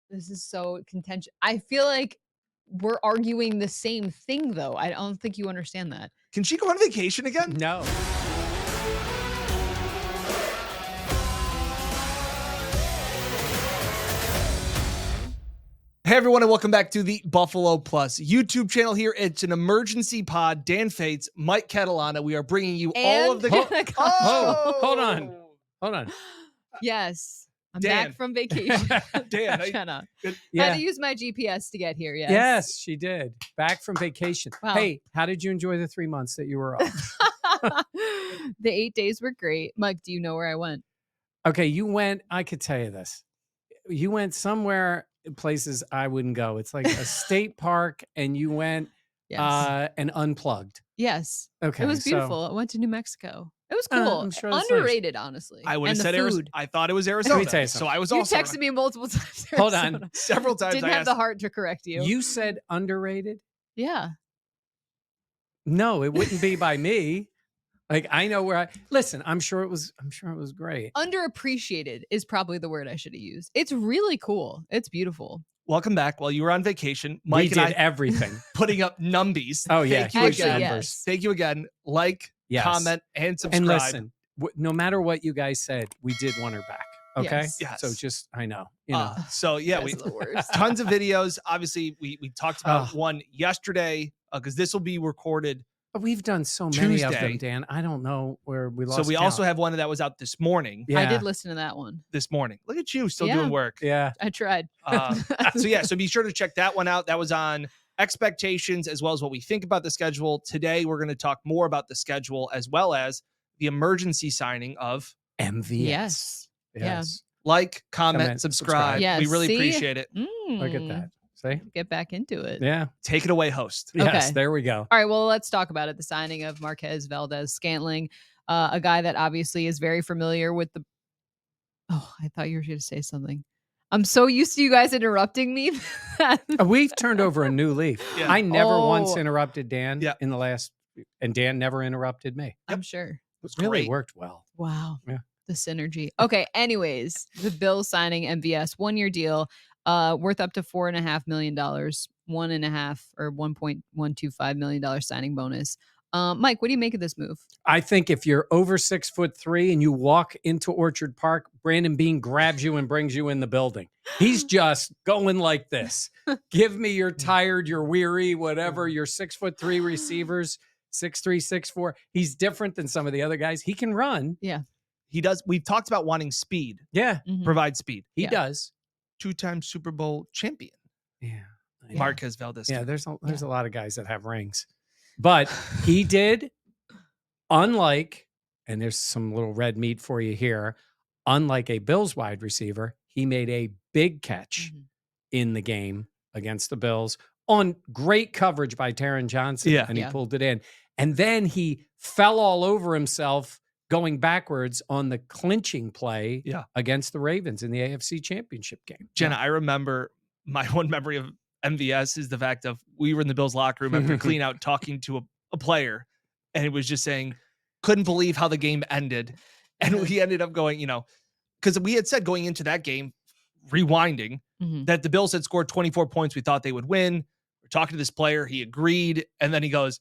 This is so contentious. I feel like we're arguing the same thing, though. I don't think you understand that. Can she go on vacation again? No. Hey everyone, and welcome back to the Buffalo Plus YouTube channel. Here, it's an emergency pod. Dan Fates, Mike Catalana. We are bringing you all of the. Hold on. Yes, I'm Dan. back from vacation. Dan, Jenna. Yeah. Had to use my GPS to get here. Yes. Yes, she did. Back from vacation. Wow. Hey, how did you enjoy the 3 months that you were off? The 8 days were great. Mike, do you know where I went? Okay, you went. I could tell you this. You went somewhere. Places I wouldn't go. It's like a state park, and you went and unplugged. Yes. Okay, It was beautiful. I went to New Mexico. It was cool. I'm sure that's Underrated, honestly. I would have And said the Arizona. food. I thought it was Arizona. Let me tell you So something. I was You also texted me multiple times. Hold on. Arizona. several times. Didn't I have asked, the heart to correct you. You said underrated. Yeah. No, it wouldn't be by me. Like I know where I listen. I'm sure it was great. Underappreciated is probably the word I should have used. It's really cool. It's beautiful. welcome back. While you were on vacation, Mike We and did I everything. putting up numbies. Oh yeah, Thank you huge Actually, again. numbers. yes. Thank you again. Like, Yes. comment, and subscribe. And listen, no matter what you guys said, we did want her back. Okay. Yes. Yes. So just I know. You know. So yeah, You we guys are the worst. tons of videos. Obviously, we talked about one yesterday because this will be recorded. We've done so many of Tuesday. them, Dan. I don't know where we lost. So we also have one that was out this morning. Yeah. I did listen to that one. This morning. Look at you, still Yeah. doing work. Yeah. I tried. So yeah, so be sure to check that one out. That was on expectations as well as what we think about the schedule. Today, we're going to talk more about the schedule as well as the emergency signing of MVS. Yes. Yes. like, comment, Comment, subscribe. subscribe. Yes, We really see? appreciate it. Look at that. See? Get back into it. Yeah. Take it away, host. Yes. Okay. There we go. All right, well, let's talk about it. The signing of Marquez Valdez-Scantling, a guy that obviously is very familiar with the... Oh, I thought you were going to say something. I'm so used to you guys interrupting me. We've turned over a new leaf. Yeah. I never once Oh. interrupted Dan Yeah. in the last, and Dan never interrupted me. I'm sure. It really great. worked well. Wow. Yeah. The synergy. Okay. Anyways, the Bills signing MVS 1-year deal, worth up to $4.5 million, $1.125 million signing bonus. Mike, what do you make of this move? I think if you're over 6'3" and you walk into Orchard Park, Brandon Beane grabs you and brings you in the building. He's just going like this. Give me your tired, your weary, whatever, your 6'3" receivers, 6'3", 6'4". He's different than some of the other guys. He can run. Yeah. He does. We've talked about wanting speed, Yeah, Mhm. provide speed. he Yeah. does. 2-time Super Bowl champion, Yeah. Yeah. Marquez Valdez. Yeah, there's a lot of guys that have rings. But he did, unlike, and there's some little red meat for you here, unlike a Bills wide receiver, he made a big catch Mhm. in the game against the Bills on great coverage by Taron Johnson. Yeah. And he Yeah. pulled it in. And then he fell all over himself going backwards on the clinching play Yeah. against the Ravens in the AFC Championship game. Jenna, I remember my one memory of MVS is the fact of we were in the Bills locker room after clean out talking to a player, and it was just saying, couldn't believe how the game ended. And he ended up going, because we had said going into that game, rewinding, Mhm. that the Bills had scored 24 points. We thought they would win. We're talking to this player. He agreed. And then he goes,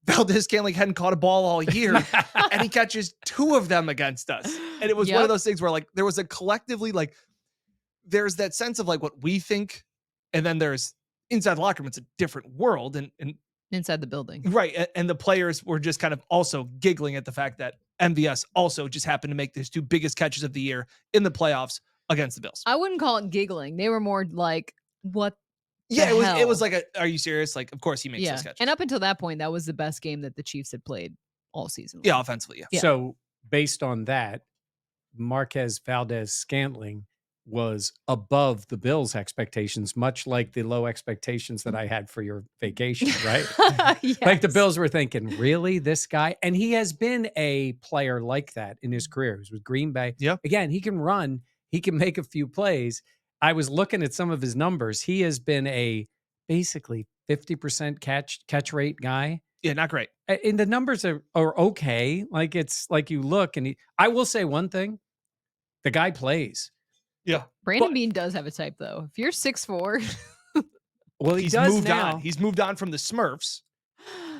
Valdez-Scantling hadn't caught a ball all year. And he catches 2 of them against us. And it was one of Yep. those things where like there was a collectively like there's that sense of like what we think, and then there's inside the locker room, it's a different world. And Inside the building. right. And the players were just kind of also giggling at the fact that MVS also just happened to make his 2 biggest catches of the year in the playoffs against the Bills. I wouldn't call it giggling. They were more like, what? Yeah, the it was hell? like are you serious? Like, of course he makes Yeah. those catches. And up until that point, that was the best game that the Chiefs had played all season. Yeah, long. offensively, yeah. Yeah. So based on that, Marquez Valdez-Scantling was above the Bills' expectations, much like the low expectations that I had for your vacation, right? Like the Yes. Bills were thinking, really, this guy? And he has been a player like that in his career. He was with Green Bay. Yeah. Again, he can run. He can make a few plays. I was looking at some of his numbers. He has been a basically 50% catch rate guy. Yeah, not great. And the numbers are okay. Like it's like you look and I will say one thing. The guy plays. Yeah. Brandon But Bean does have a type, though. If you're 6'4", Well, he he's does moved now. on. He's moved on from the Smurfs.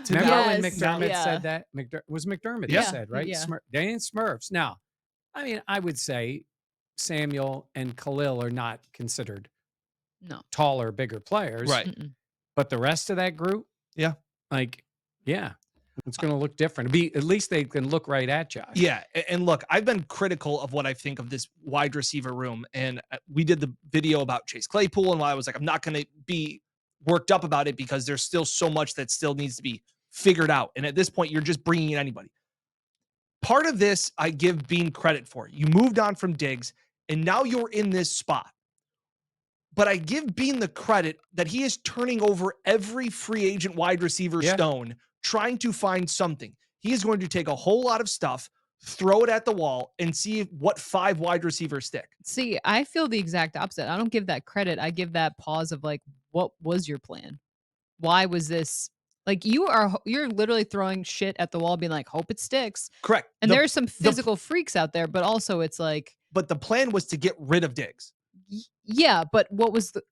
To Remember now- when yes, McDermott yeah. said that? Was McDermott who Yeah. said, right? Yeah. They ain't Smurfs. Now, I mean, I would say Samuel and Khalil are not considered No. taller, bigger players. Right. Mm-mm. But the rest of that group, Yeah. like, yeah, it's going to look different. At least they can look right at Josh. Yeah. And look, I've been critical of what I think of this wide receiver room. And we did the video about Chase Claypool. And while I was like, I'm not going to be worked up about it because there's still so much that still needs to be figured out. And at this point, you're just bringing in anybody. Part of this, I give Bean credit for. You moved on from Diggs, and now you're in this spot. But I give Bean the credit that he is turning over every free agent wide receiver stone, trying to find something. He is going to take a whole lot of stuff, throw it at the wall, and see what 5 wide receivers stick. See, I feel the exact opposite. I don't give that credit. I give that pause of like, what was your plan? Why was this? Like you're literally throwing shit at the wall, being like, hope it sticks. Correct. And there are some physical freaks out there, but also it's like. But the plan was to get rid of Diggs. Yeah, but what was the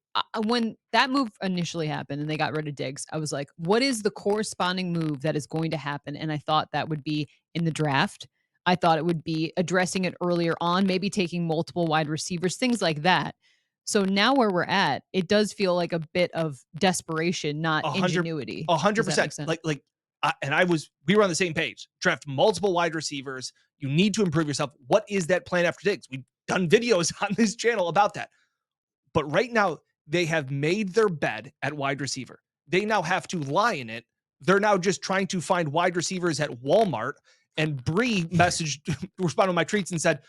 when that move initially happened and they got rid of Diggs, I was like, what is the corresponding move that is going to happen? And I thought that would be in the draft. I thought it would be addressing it earlier on, maybe taking multiple wide receivers, things like that. So now where we're at, it does feel like a bit of desperation, not ingenuity. 100%. We were on the same page. Draft multiple wide receivers. You need to improve yourself. What is that plan after Diggs? We've done videos on this channel about that. But right now, they have made their bed at wide receiver. They now have to lie in it. They're now just trying to find wide receivers at Walmart. And Bree responded to my tweets and said,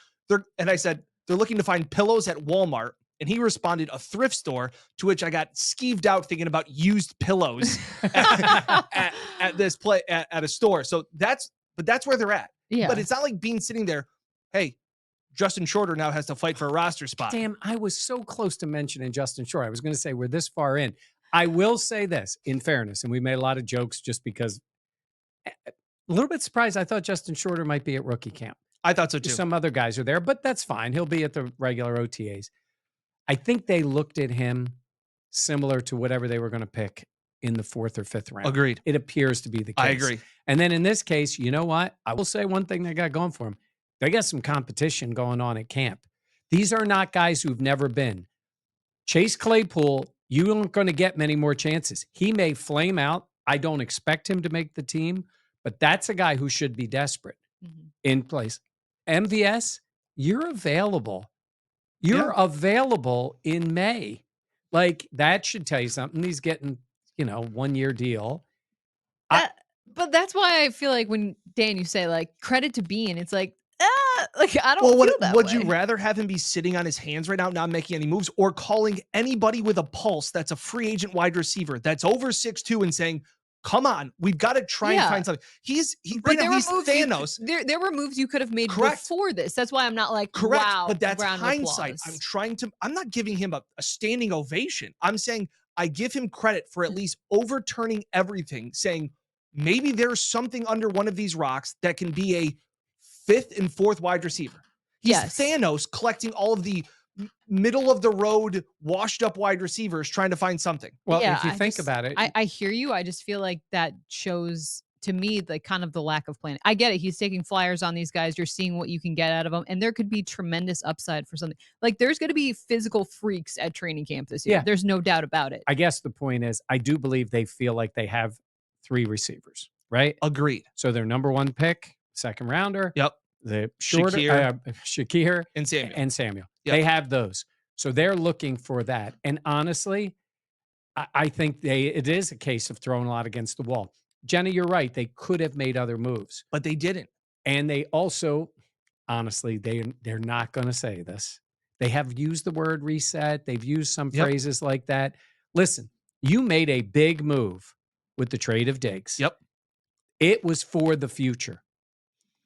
I said, they're looking to find pillows at Walmart. And he responded, a thrift store, to which I got skeeved out thinking about used pillows at a store. So that's where they're at. Yeah. But it's not like Bean sitting there, hey, Justin Shorter now has to fight for a roster spot. Damn, I was so close to mentioning Justin Shorter. I was going to say we're this far in. I will say this, in fairness, and we made a lot of jokes just because a little bit surprised. I thought Justin Shorter might be at rookie camp. I thought so too. Some other guys are there, but that's fine. He'll be at the regular OTAs. I think they looked at him similar to whatever they were going to pick in the 4th or 5th round. Agreed. It appears to be the case. I agree. And then in this case, you know what? I will say one thing they got going for them. They got some competition going on at camp. These are not guys who've never been. Chase Claypool, you aren't going to get many more chances. He may flame out. I don't expect him to make the team, but that's a guy who should be desperate in place. MVS, you're available. You're available in May. Like, that should tell you something. He's getting, 1-year deal. But that's why I feel like when, Dan, you say, like, credit to Bean, it's like, I don't feel that would way. you rather have him be sitting on his hands right now, not making any moves, or calling anybody with a pulse that's a free agent wide receiver that's over 6'2" and saying, come on, we've got to try and find something. He's Thanos. There were moves you could have made before this. That's why I'm not like, wow. But that's hindsight. I'm not giving him a standing ovation. I'm saying I give him credit for at least overturning everything, saying maybe there's something under one of these rocks that can be a 5th and 4th wide receiver. He's Thanos collecting all of the middle of the road, washed up wide receivers trying to find something. Well, if you think about it, I hear you. I just feel like that shows to me the kind of the lack of planning. I get it. He's taking flyers on these guys. You're seeing what you can get out of them. And there could be tremendous upside for something. Like there's going to be physical freaks at training camp this year. Yeah. There's no doubt about it. I guess the point is, I do believe they feel like they have 3 receivers, right? Agreed. So their number 1 pick, 2nd rounder. Yep. The shorter Shakir and Samuel. Yep. They have those. So they're looking for that. And honestly, I think it is a case of throwing a lot against the wall. Jenna, you're right. They could have made other moves, but they didn't. And they also, honestly, they're not going to say this. They have used the word reset. They've used some phrases like that. Listen, you made a big move with the trade of Diggs. Yep. It was for the future.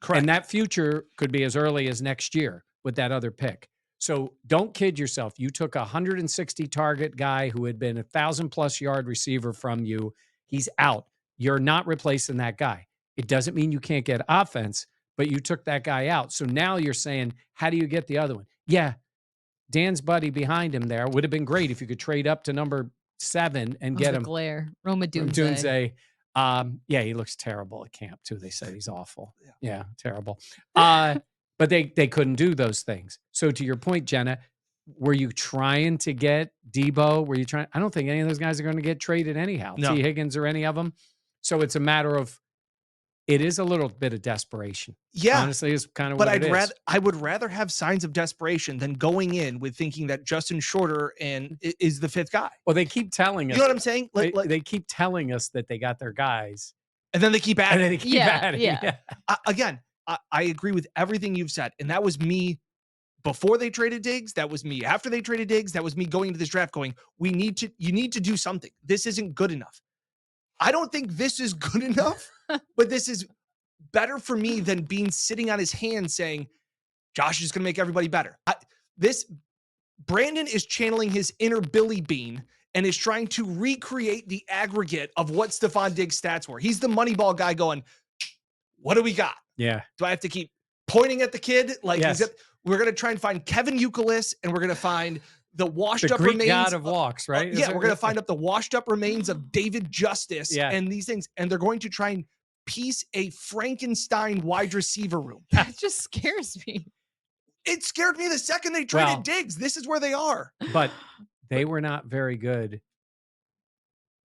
Correct. And that future could be as early as next year with that other pick. So don't kid yourself. You took a 160 target guy who had been 1,000+ yard receiver from you. He's out. You're not replacing that guy. It doesn't mean you can't get offense, but you took that guy out. So now you're saying, how do you get the other one? Yeah, Dan's buddy behind him there. Would have been great if you could trade up to number 7 and Oh, get the him. glare. Roma Dunze. Dunze. Yeah, he looks terrible at camp too. They said he's awful. Yeah, terrible. But they couldn't do those things. So to your point, Jenna, were you trying to get Debo? Were you trying? I don't think any of those guys are going to get traded anyhow. No. T. Higgins or any of them. So it's a matter of, it is a little bit of desperation. Yeah. Honestly, is kind of But what it is. I would rather have signs of desperation than going in with thinking that Justin Shorter is the 5th guy. Well, they keep telling us. You know what I'm saying? They keep telling us that they got their guys. And then they keep adding. And then they keep adding. Yeah. Again, I agree with everything you've said. And that was me before they traded Diggs. That was me after they traded Diggs. That was me going into this draft going, you need to do something. This isn't good enough. I don't think this is good enough, but this is better for me than being sitting on his hands saying, Josh is going to make everybody better. Brandon is channeling his inner Billy Bean and is trying to recreate the aggregate of what Stephon Diggs' stats were. He's the Moneyball guy going, what do we got? Yeah. Do I have to keep pointing at the kid? Like, Yes. we're going to try and find Kevin Euclid, and we're going to find the washed The up Greek remains god of walks, right? yeah, we're going to find up the washed up remains of David Justice and these things. And they're going to try and piece a Frankenstein wide receiver room. That just scares me. It scared me the second they traded Diggs. This is where they are. But they were not very good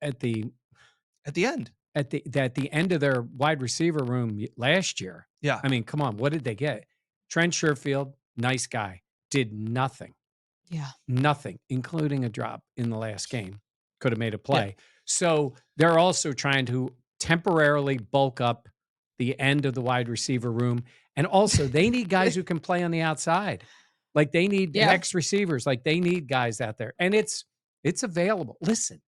at the end. At the end of their wide receiver room last year. Yeah. I mean, come on, what did they get? Trent Sherfield, nice guy, did nothing. Yeah. Nothing, including a drop in the last game. Could have made a play. Yeah. So they're also trying to temporarily bulk up the end of the wide receiver room. And also they need guys who can play on the outside. Like they need X receivers. Like they need guys out there. And it's available. Listen,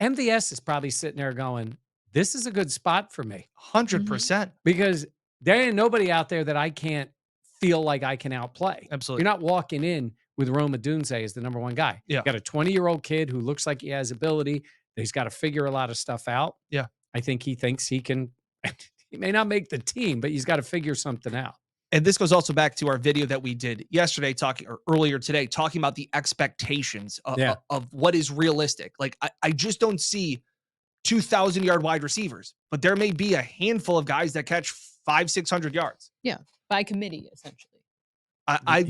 MVS is probably sitting there going, this is a good spot for me. 100%. Because there ain't nobody out there that I can't feel like I can outplay. Absolutely. You're not walking in with Roma Dunze as the number 1 guy. Yeah. You got a 20-year-old kid who looks like he has ability. He's got to figure a lot of stuff out. Yeah. I think he thinks he can. He may not make the team, but he's got to figure something out. And this goes also back to our video that we did yesterday earlier today, talking about the expectations of what is realistic. Like I just don't see 2,000-yard wide receivers, but there may be a handful of guys that catch 500-600 yards. Yeah. By committee, essentially. I'm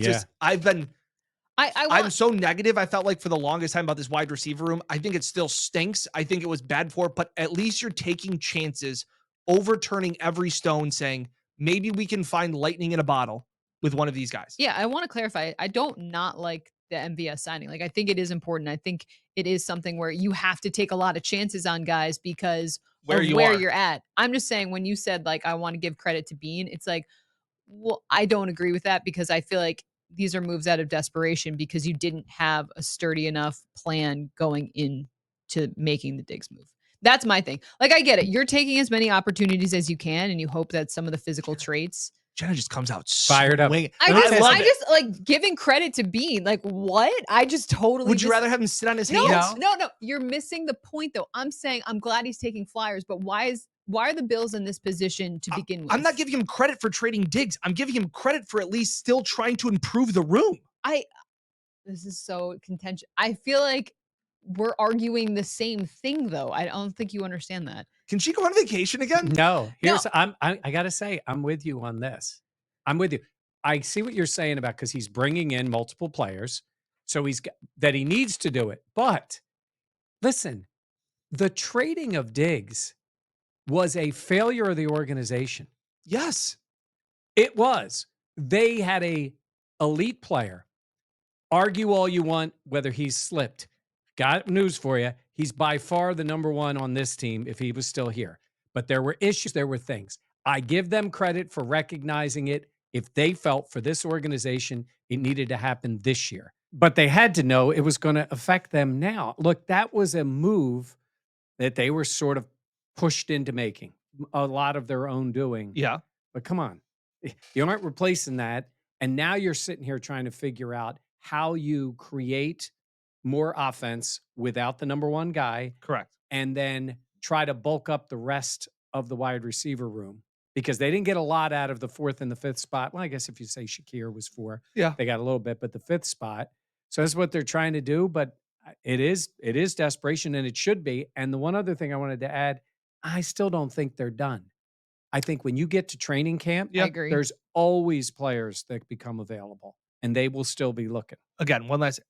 so negative. I felt like for the longest time about this wide receiver room. I think it still stinks. I think it was bad for it, but at least you're taking chances, overturning every stone, saying maybe we can find lightning in a bottle with one of these guys. Yeah, I want to clarify. I don't not like the MVS signing. Like, I think it is important. I think it is something where you have to take a lot of chances on guys because where you're at. I'm just saying when you said, like, I want to give credit to Bean, it's like, well, I don't agree with that because I feel like these are moves out of desperation because you didn't have a sturdy enough plan going into making the Diggs move. That's my thing. Like, I get it. You're taking as many opportunities as you can, and you hope that some of the physical traits. Jenna just comes out fired up. I just like giving credit to Bean. Like, what? I just totally. Would you rather have him sit on his hands? No. You're missing the point, though. I'm saying I'm glad he's taking flyers, but why are the Bills in this position to begin with? I'm not giving him credit for trading Diggs. I'm giving him credit for at least still trying to improve the room. This is so contentious. I feel like we're arguing the same thing, though. I don't think you understand that. Can she go on vacation again? No. I gotta say, I'm with you on this. I'm with you. I see what you're saying about because he's bringing in multiple players, so he needs to do it. But listen, the trading of Diggs was a failure of the organization. Yes, it was. They had a elite player. Argue all you want whether he's slipped. Got news for you. He's by far the number 1 on this team if he was still here. But there were issues. There were things. I give them credit for recognizing it. If they felt for this organization, it needed to happen this year. But they had to know it was going to affect them now. Look, that was a move that they were sort of pushed into making. A lot of their own doing. Yeah. But come on. You aren't replacing that. And now you're sitting here trying to figure out how you create more offense without the number 1 guy. Correct. And then try to bulk up the rest of the wide receiver room. because they didn't get a lot out of the 4th and the 5th spot. Well, I guess if you say Shakir was 4, Yeah. they got a little bit, but the 5th spot. So that's what they're trying to do. But it is desperation, and it should be. And the one other thing I wanted to add, I still don't think they're done. I think when you get to training camp, I agree. there's always players that become available, and they will still be looking. Again, one last.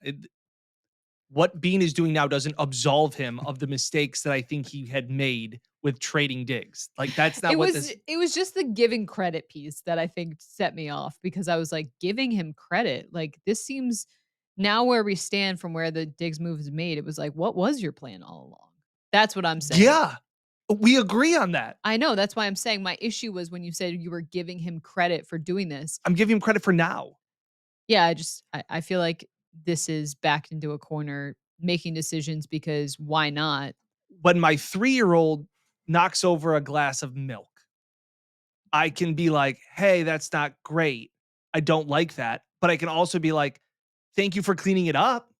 What Bean is doing now doesn't absolve him of the mistakes that I think he had made with trading Diggs. Like, that's not what this. It was just the giving credit piece that I think set me off, because I was like, giving him credit. Like, this seems now where we stand from where the Diggs move is made. It was like, what was your plan all along? That's what I'm saying. Yeah, we agree on that. I know. That's why I'm saying my issue was when you said you were giving him credit for doing this. I'm giving him credit for now. Yeah, I feel like this is backed into a corner making decisions because why not? When my 3-year-old knocks over a glass of milk, I can be like, hey, that's not great. I don't like that. But I can also be like, thank you for cleaning it up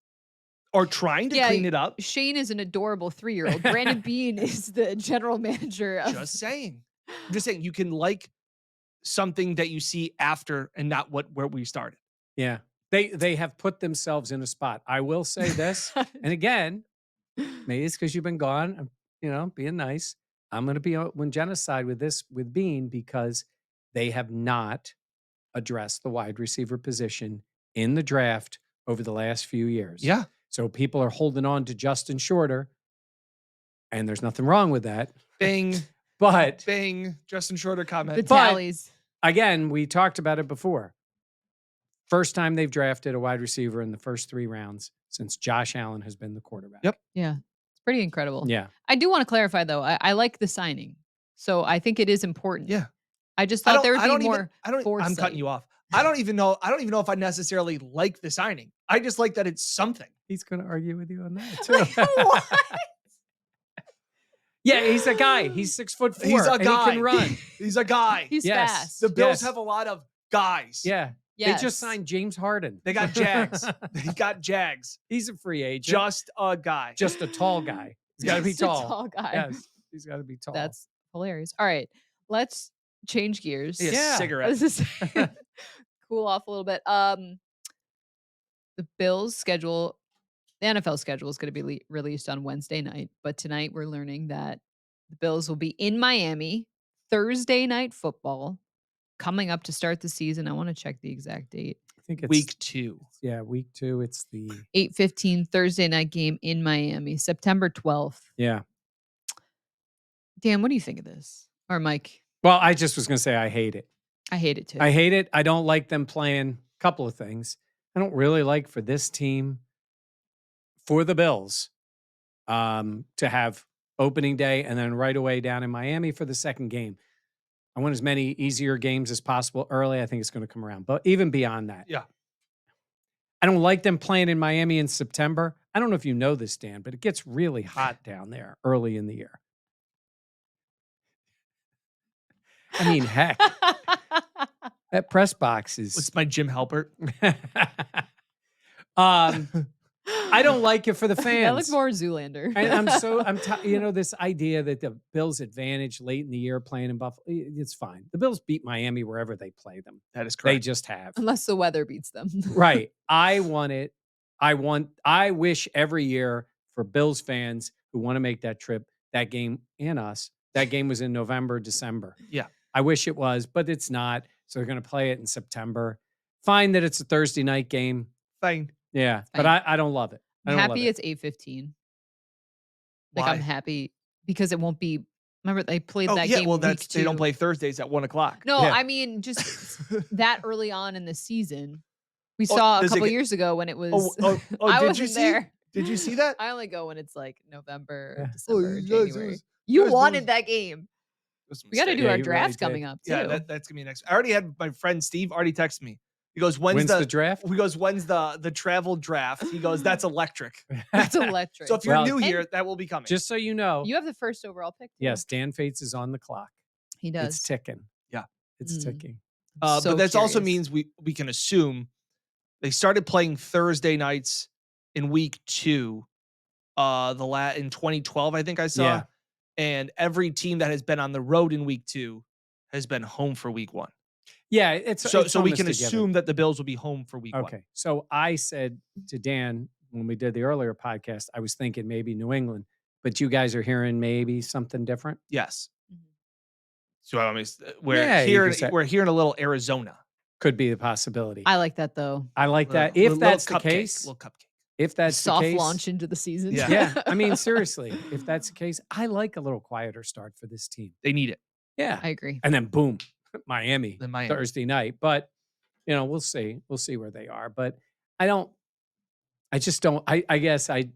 or trying to clean it up. Shane is an adorable 3-year-old. Brandon Bean is the general manager of Just saying. I'm just saying you can like something that you see after and not where we started. Yeah. They have put themselves in a spot. I will say this, and again, maybe it's because you've been gone. I'm, being nice. I'm going to be on Jenna's side with this with Bean, because they have not addressed the wide receiver position in the draft over the last few years. Yeah. So people are holding on to Justin Shorter, and there's nothing wrong with that. Bing. But Bing. Justin Shorter comment. the tallies. Again, we talked about it before. First time they've drafted a wide receiver in the first 3 rounds since Josh Allen has been the quarterback. Yep. Yeah. It's pretty incredible. Yeah. I do want to clarify, though. I like the signing. So I think it is important. Yeah. I just thought there would be more foresight. I'm cutting you off. I don't even know if I necessarily like the signing. I just like that it's something. He's going to argue with you on that too. What? Yeah, he's a guy. He's 6'4". He's a guy. He can run. He's a guy. He's fast. The Bills have a lot of guys. Yeah. Yes. They just signed James Harden. They got Jags. They got Jags. He's a free agent. Just a guy. Just a tall guy. He's got to be Just a tall. tall guy. Yes. He's got to be tall. That's hilarious. All right. Let's change gears. Yeah. Cigarette. This is cool off a little bit. The Bills schedule, the NFL schedule is going to be released on Wednesday night, but tonight we're learning that the Bills will be in Miami, Thursday night football, coming up to start the season. I want to check the exact date. I think it's week 2. Yeah, week 2. It's the 8:15 Thursday night game in Miami, September 12th. Yeah. Dan, what do you think of this? Or Mike? Well, I just was going to say I hate it. I hate it too. I hate it. I don't like them playing a couple of things. I don't really like for this team, for the Bills, to have opening day and then right away down in Miami for the second game. I want as many easier games as possible early. I think it's going to come around. But even beyond that, Yeah. I don't like them playing in Miami in September. I don't know if you know this, Dan, but it gets really hot down there early in the year. I mean, heck, that press box is. What's my Jim Halpert? I don't like it for the fans. That looks more Zoolander. I'm this idea that the Bills advantage late in the year playing in Buffalo, it's fine. The Bills beat Miami wherever they play them. That is correct. They just have. Unless the weather beats them. Right. I wish every year for Bills fans who want to make that trip, that game and us, that game was in November, December. Yeah. I wish it was, but it's not. So they're going to play it in September. Fine that it's a Thursday night game. Fine. Yeah, but Fine. I don't love it. I'm happy it's 8:15. Like, Why? I'm happy because it won't be. Remember, they played that game. Well, week 2. they don't play Thursdays at 1:00. No, Yeah. I mean just that early on in the season. We saw a does it couple get- years ago when it was. I did wasn't you see? there. Did you see that? I only go when it's like November, Yeah. December, you guys- January. you You guys wanted was- that game. It was a We got to mistake. do Yeah, our you really drafts did. coming up too. Yeah, that's gonna be next. I already had my friend Steve already texted me. He goes, When's the draft? He goes, when's the travel draft? He goes, that's electric. That's electric. So if you're Well, new and- here, that will be coming. Just so you know, You have the first overall pick. too. yes, Dan Fates is on the clock. He does. It's ticking. Yeah. It's Mm. ticking. So but that also curious. means we can assume they started playing Thursday nights in week 2. In 2012, I think I saw. Yeah. And every team that has been on the road in week 2 has been home for week 1. Yeah, it's So we almost can a given. assume that the Bills will be home for week 1. Okay. So I said to Dan when we did the earlier podcast, I was thinking maybe New England, but you guys are hearing maybe something different. Yes. Mhm. So I mean, Yeah, you can say- we're hearing a little Arizona. Could be a possibility. I like that though. I like that. Little If that's the cupcake, case, little cupcake. if that's the Soft case, launch into the season. Yeah. yeah. I mean, seriously, if that's the case, I like a little quieter start for this team. They need it. Yeah. I agree. And then boom, Miami, Then Miami. Thursday night. But we'll see. We'll see where they are. But I just don't. I guess they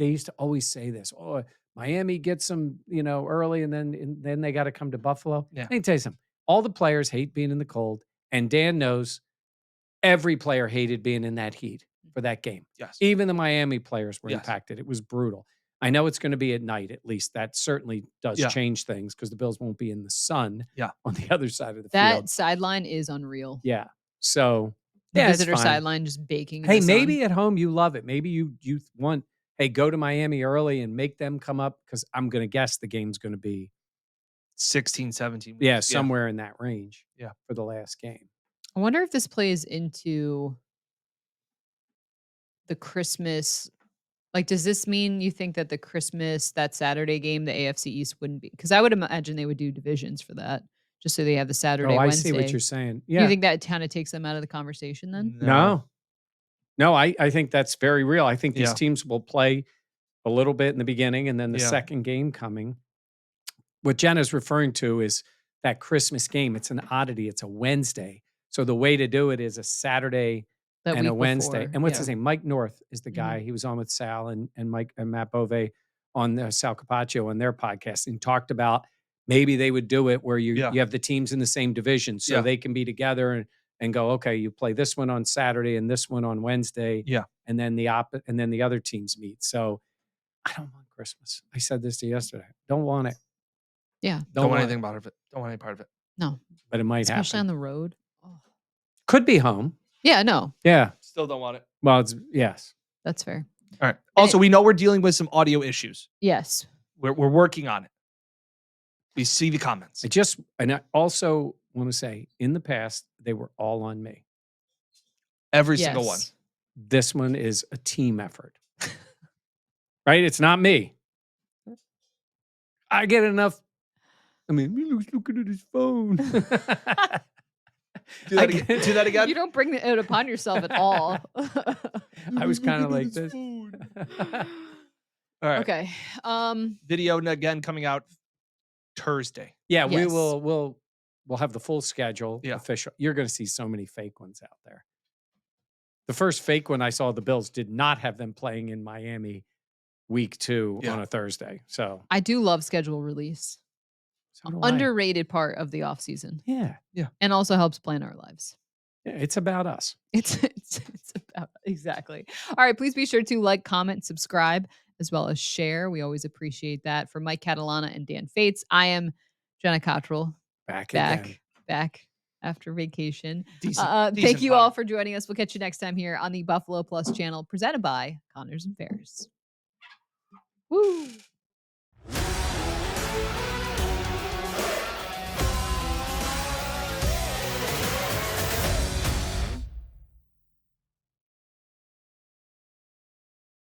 used to always say this. Oh, Miami gets them, early, and then they got to come to Buffalo. Yeah. Let me tell you something. All the players hate being in the cold, and Dan knows every player hated being in that heat for that game. Yes. Even the Miami players were Yes. impacted. It was brutal. I know it's going to be at night, at least. That certainly does Yeah. change things because the Bills won't be in the sun on the other side of the That field. sideline is unreal. Yeah. So, The it's visitor fine. sideline just baking. in Hey, the sun. maybe at home you love it. Maybe you want, hey, go to Miami early and make them come up because I'm going to guess the game's going to be 16, 17 weeks. yeah, somewhere in that range. Yeah. For the last game. I wonder if this plays into the Christmas. Like, does this mean you think that that Saturday game, the AFC East wouldn't be? Because I would imagine they would do divisions for that, just so they have the Saturday, Oh, I Wednesday. see what you're saying. Do Yeah. you think that kind of takes them out of the conversation then? No, I think that's very real. I think these Yeah. teams will play a little bit in the beginning and then the Yeah. second game coming. What Jenna's referring to is that Christmas game. It's an oddity. It's a Wednesday. So the way to do it is a Saturday That and a week Wednesday. before, And what's yeah. his name? Mike North is the Mhm. guy. He was on with Sal and Mike and Matt Bove on Sal Capaccio on their podcast and talked about maybe they would do it where you Yeah. have the teams in the same division so Yeah. they can be together and go, okay, you play this one on Saturday and this one on Wednesday. Yeah. And then the other teams meet. So I don't want Christmas. I said this to you yesterday. Don't want it. Yeah. Don't want anything about it. Don't want any part of it. No. But it might Especially happen. on the road. Oh. Could be home. Yeah, no. Yeah. Still don't want it. Well, yes. That's fair. All right. Also, we know we're dealing with some audio issues. Yes. We're working on it. We see the comments. I also want to say in the past, they were all on me. Every single one. Yes. This one is a team effort. Right? It's not me. I get enough. I mean, he was looking at his phone. Do that again. You don't bring it upon yourself at all. I was kind of like this. All right. Okay. Video again coming out Thursday. Yeah, we Yes. will. We'll have the full schedule Yeah. official. You're going to see so many fake ones out there. The first fake one I saw, the Bills did not have them playing in Miami week 2 Yeah. on a Thursday. So I do love schedule release. so do I. Underrated part of the off season, Yeah, and also helps plan our lives. yeah, it's about us. It's about exactly. All right, please be sure to like, comment, subscribe, as well as share. We always appreciate that. For Mike Catalana and Dan Fates, I am Jenna Cottrell, Back again. back after vacation. Decent Thank you pod. all for joining us. We'll catch you next time here on the Buffalo Plus channel, presented by Connors and Ferris. Woo!